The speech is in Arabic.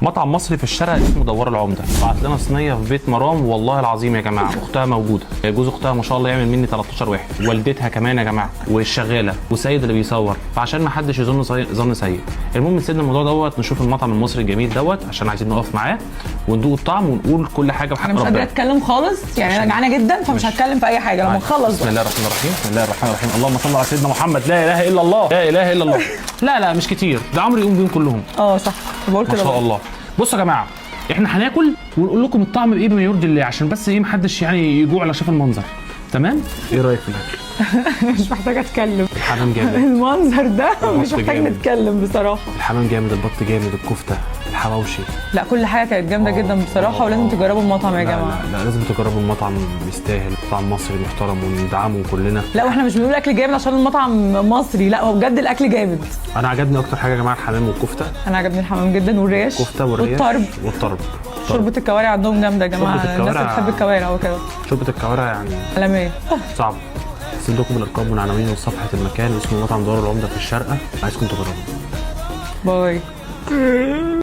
مطعم مصري في الشارع اسمه دوار العمده، بعت لنا صينيه في بيت مرام والله العظيم يا جماعه، اختها موجوده، جوز اختها ما شاء الله يعمل مني 13 واحد، والدتها كمان يا جماعه، والشغاله وسيد اللي بيصور، فعشان ما حدش يظن ظن سيء. المهم نسيبنا الموضوع دوت، نشوف المطعم المصري الجميل دوت عشان عايزين نقف معاه وندوق الطعم ونقول كل حاجه بحق انا مش قادره اتكلم خالص، يعني انا جعانه جدا فمش هتكلم في اي حاجه لما نخلص. بسم الله الرحمن الرحيم، بسم الله الرحمن الرحيم، اللهم صل على سيدنا محمد، لا اله الا الله، لا اله الا الله. لا مش كتير، ده عمرو يقوم بيهم كلهم. صح، بقول كده ما شاء الله. بصوا يا جماعه، احنا هناكل ونقول لكم الطعم بايه بما يرضي الله، عشان بس ايه محدش يعني يجوع لو شاف المنظر. تمام؟ ايه رايك في الاكل؟ مش محتاجه اتكلم. الحمام جامد. المنظر ده مش محتاج نتكلم بصراحه. الحمام جامد، البط جامد، الكفته، الحواوشي. لا كل حاجه كانت جامده جدا بصراحه، ولازم تجربوا المطعم يا جماعه. لا لازم تجربوا المطعم، يستاهل، مطعم مصري محترم وندعمه كلنا. لا واحنا مش بنقول اكل جامد عشان المطعم مصري، لا هو بجد الاكل جامد. انا عجبني اكتر حاجه يا جماعه الحمام والكفته. انا عجبني الحمام جدا والريش والطرب. شوربه الكوارع عندهم جامده يا جماعه، الناس اللي بتحب الكوارع وكده. شوربه الكوارع يعني عالميه. صعب. هسيب لكم الارقام والعناوين وصفحه المكان، اسمه مطعم دوار العمده في الشارقه، عايزكم تجربوه. باي.